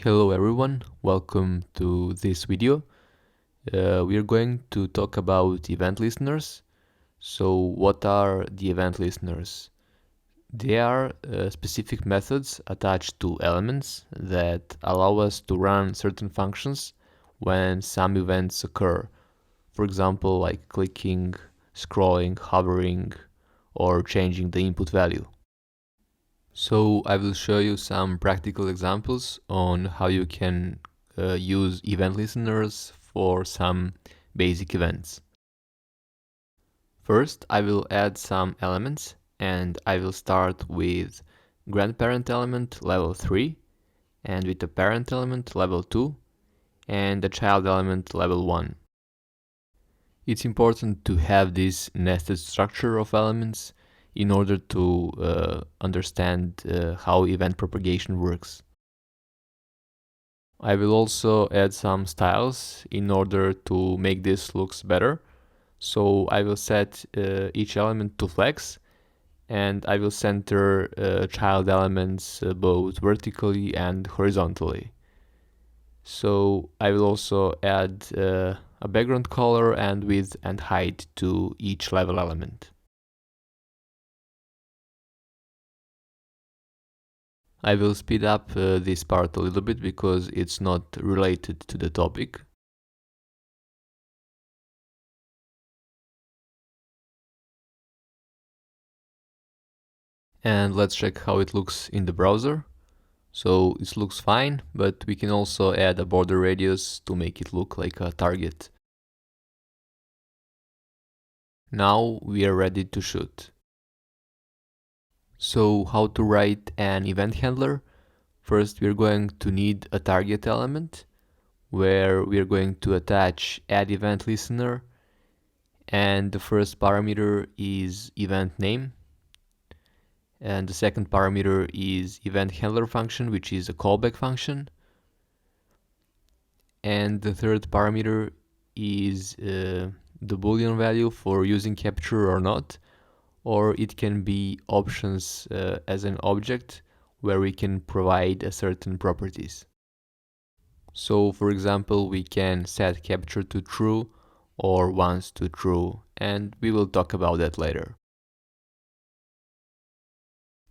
Hello everyone, welcome to this video. We are going to talk about event listeners. So what are the event listeners? They are specific methods attached to elements that allow us to run certain functions when some events occur. For example, like clicking, scrolling, hovering, or changing the input value. So I will show you some practical examples on how you can use event listeners for some basic events. First, I will add some elements and I will start with grandparent element level 3 and with the parent element level 2 and the child element level 1. It's important to have this nested structure of elements in order to understand how event propagation works. I will also add some styles in order to make this looks better. So I will set each element to flex and I will center child elements both vertically and horizontally. So I will also add a background color and width and height to each level element. I will speed up this part a little bit because it's not related to the topic. And let's check how it looks in the browser. So it looks fine, but we can also add a border radius to make it look like a target. Now we are ready to shoot. So how to write an event handler? First we are going to need a target element where we are going to attach add event listener, and the first parameter is event name, and the second parameter is event handler function, which is a callback function, and the third parameter is the boolean value for using capture or not, or it can be options as an object where we can provide a certain properties. So for example, we can set capture to true or once to true, and we will talk about that later.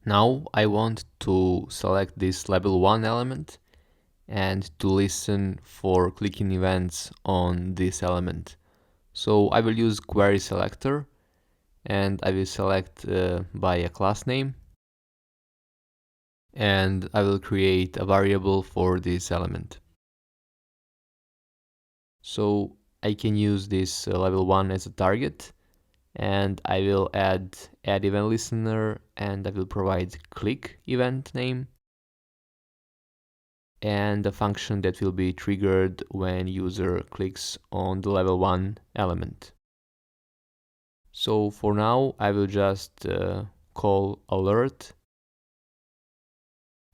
Now I want to select this level 1 element and to listen for clicking events on this element. So I will use query selector and I will select by a class name, and I will create a variable for this element. So I can use this level 1 as a target, and I will add event listener and I will provide click event name and a function that will be triggered when user clicks on the level 1 element. So for now I will just call alert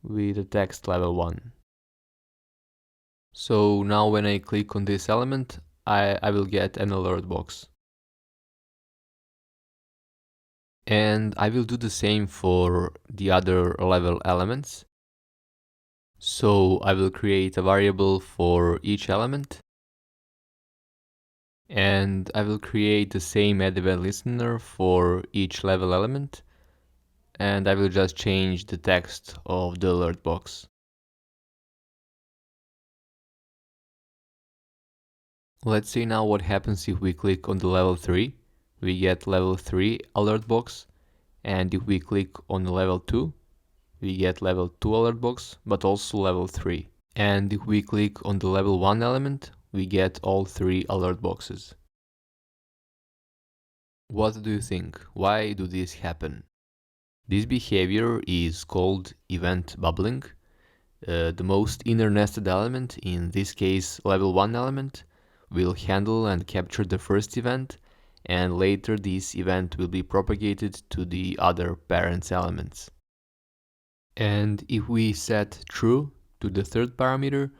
with the text level 1. So now when I click on this element, I will get an alert box. And I will do the same for the other level elements. So I will create a variable for each element. And I will create the same add event listener for each level element. And I will just change the text of the alert box. Let's see now what happens if we click on the level 3. We get level 3 alert box, and if we click on the level 2, we get level 2 alert box, but also level 3. And if we click on the level 1 element, we get all 3 alert boxes. What do you think? Why do this happen? This behavior is called event bubbling. The most inner nested element, in this case level 1 element, will handle and capture the first event, and later this event will be propagated to the other parents elements. And if we set true to the third parameter,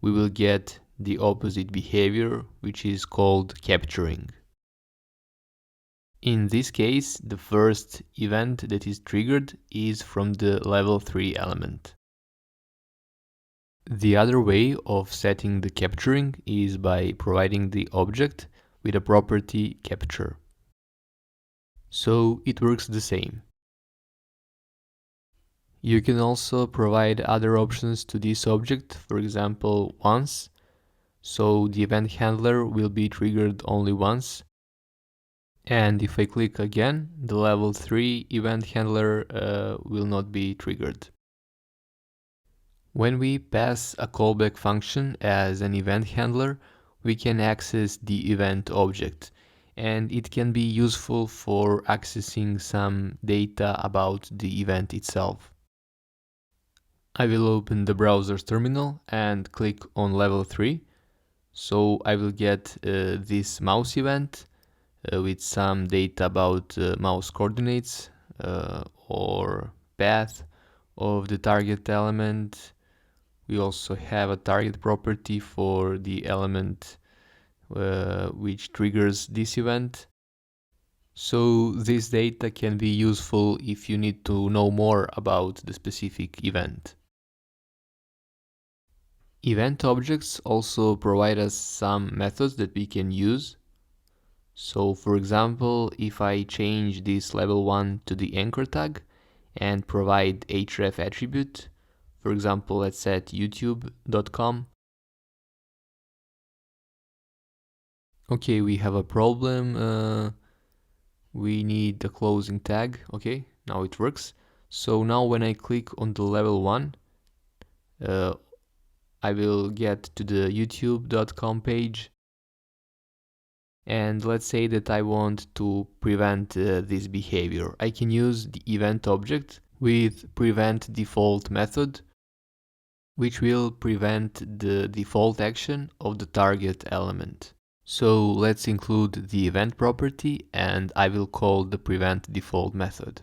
we will get the opposite behavior, which is called capturing. In this case, the first event that is triggered is from the level 3 element. The other way of setting the capturing is by providing the object with a property capture. So it works the same. You can also provide other options to this object, for example, once. So the event handler will be triggered only once. And if I click again, the level 3 event handler will not be triggered. When we pass a callback function as an event handler, we can access the event object, and it can be useful for accessing some data about the event itself. I will open the browser's terminal and click on level 3. So I will get this mouse event with some data about mouse coordinates or path of the target element. We also have a target property for the element which triggers this event. So this data can be useful if you need to know more about the specific event. Event objects also provide us some methods that we can use. So for example, if I change this level 1 to the anchor tag and provide href attribute, for example, let's set youtube.com. Okay, we have a problem. We need the closing tag. Okay, now it works. So now when I click on the level 1, I will get to the youtube.com page. And let's say that I want to prevent this behavior. I can use the event object with preventDefault method, which will prevent the default action of the target element. So let's include the event property, and I will call the preventDefault method.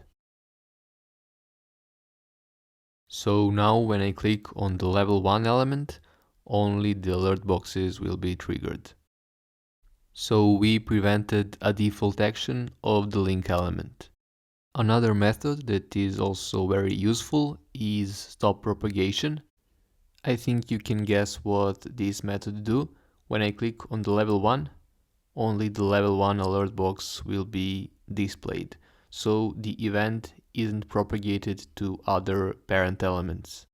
So now when I click on the level 1 element, only the alert boxes will be triggered. So we prevented a default action of the link element. Another method that is also very useful is stopPropagation. I think you can guess what this method do. When I click on the level 1, only the level 1 alert box will be displayed, so the event isn't propagated to other parent elements.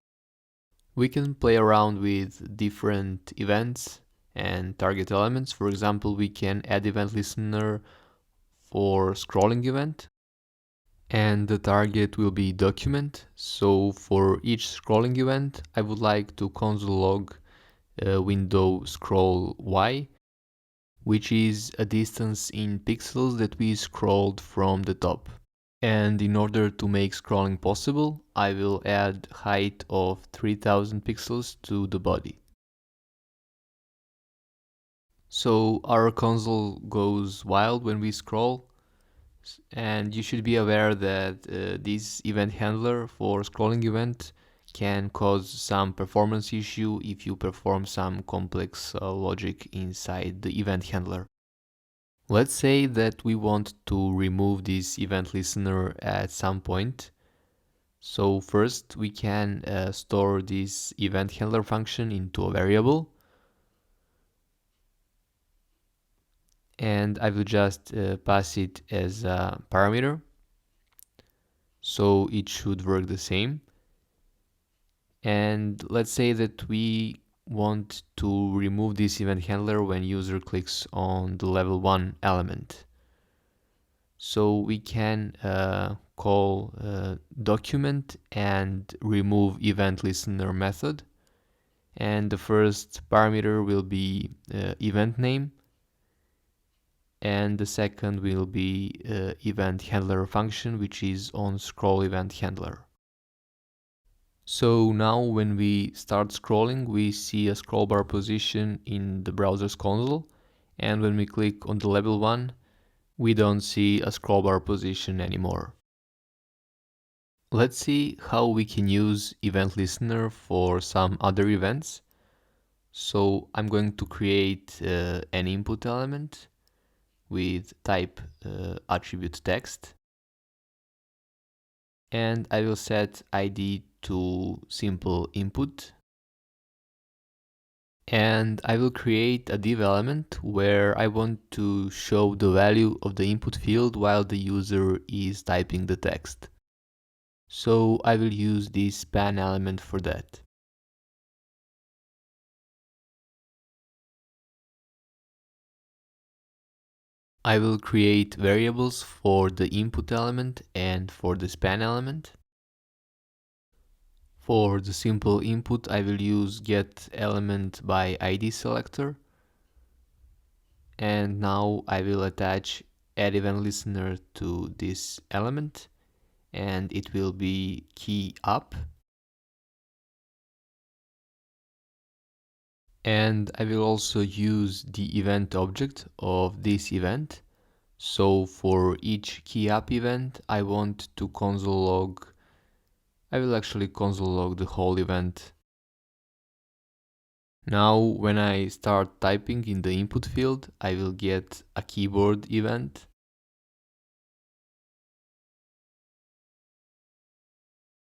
We can play around with different events and target elements. For example, we can add event listener for scrolling event, and the target will be document. So for each scrolling event, I would like to console log window scroll y, which is a distance in pixels that we scrolled from the top. And in order to make scrolling possible, I will add height of 3000 pixels to the body. So our console goes wild when we scroll, and you should be aware that this event handler for scrolling event can cause some performance issue if you perform some complex logic inside the event handler. Let's say that we want to remove this event listener at some point. So first we can store this event handler function into a variable. And I will just pass it as a parameter. So it should work the same. And let's say that we want to remove this event handler when user clicks on the level 1 element. So we can call document and remove event listener method. And the first parameter will be event name. And the second will be event handler function, which is on scroll event handler. So now when we start scrolling, we see a scroll bar position in the browser's console, and when we click on the level 1, we don't see a scroll bar position anymore. Let's see how we can use event listener for some other events. So I'm going to create an input element with type attribute text, and I will set ID to simple input, And I will create a div element where I want to show the value of the input field while the user is typing the text. So I will use this span element for that. I will create variables for the input element and for the span element. For the simple input, I will use getElementById selector. And now I will attach addEventListener to this element, and it will be keyup. And I will also use the event object of this event. So for each keyup event, I want to console log. I will actually console log the whole event. Now, when I start typing in the input field, I will get a keyboard event.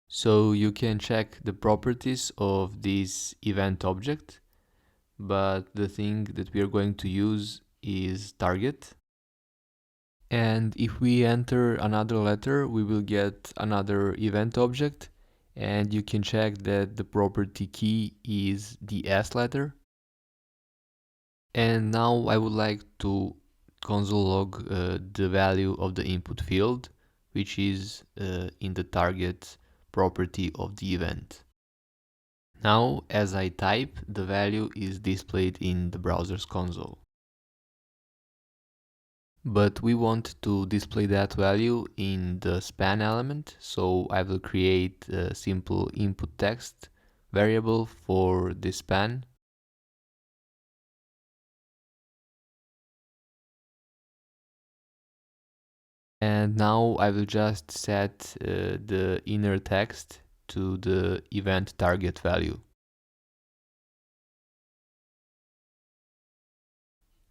So you can check the properties of this event object, but the thing that we are going to use is target. And if we enter another letter, we will get another event object, and you can check that the property key is the S letter. And now I would like to console log the value of the input field, which is in the target property of the event. Now, as I type, the value is displayed in the browser's console. But we want to display that value in the span element, so I will create a simple input text variable for the span. And now I will just set the inner text to the event target value.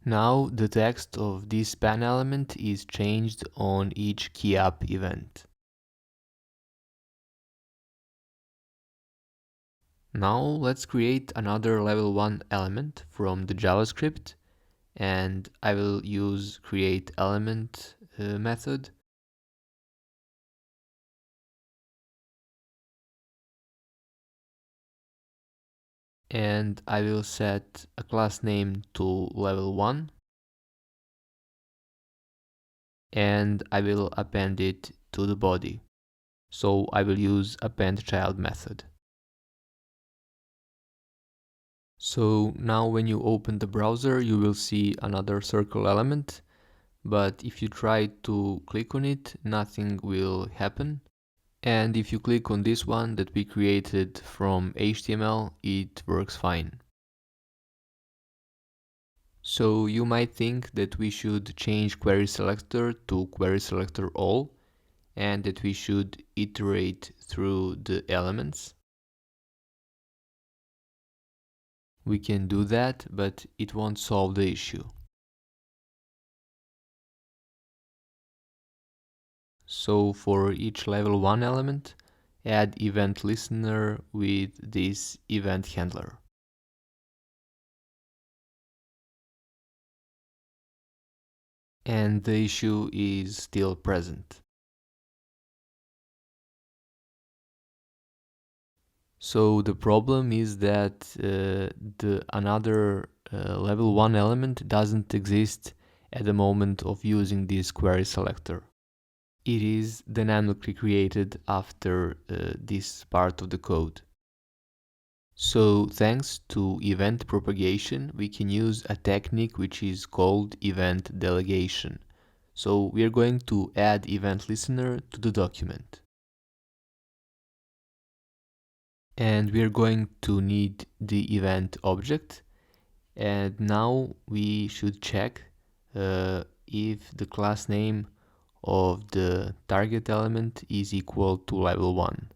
Now the text of this span element is changed on each keyup event. Now let's create another level 1 element from the JavaScript, and I will use createElement method. And I will set a class name to level 1, and I will append it to the body. So I will use appendChild method. So now when you open the browser, you will see another circle element, but if you try to click on it, nothing will happen. And if you click on this one that we created from HTML, it works fine. So you might think that we should change query selector to query selector all, and that we should iterate through the elements. We can do that, but it won't solve the issue. So for each level 1 element, add event listener with this event handler. And the issue is still present. So the problem is that the another level 1 element doesn't exist at the moment of using this query selector. It is dynamically created after this part of the code. So thanks to event propagation, we can use a technique which is called event delegation. So we are going to add event listener to the document. And we are going to need the event object. And now we should check if the class name of the target element is equal to level 1.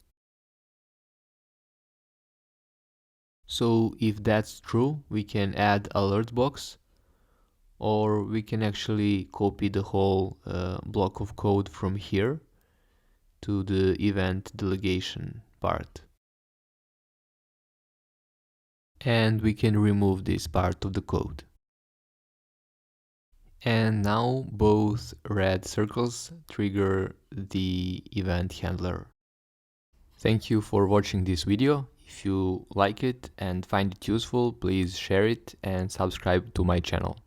So if that's true, we can add alert box, or we can actually copy the whole block of code from here to the event delegation part. And we can remove this part of the code. And now both red circles trigger the event handler. Thank you for watching this video. If you like it and find it useful, please share it and subscribe to my channel.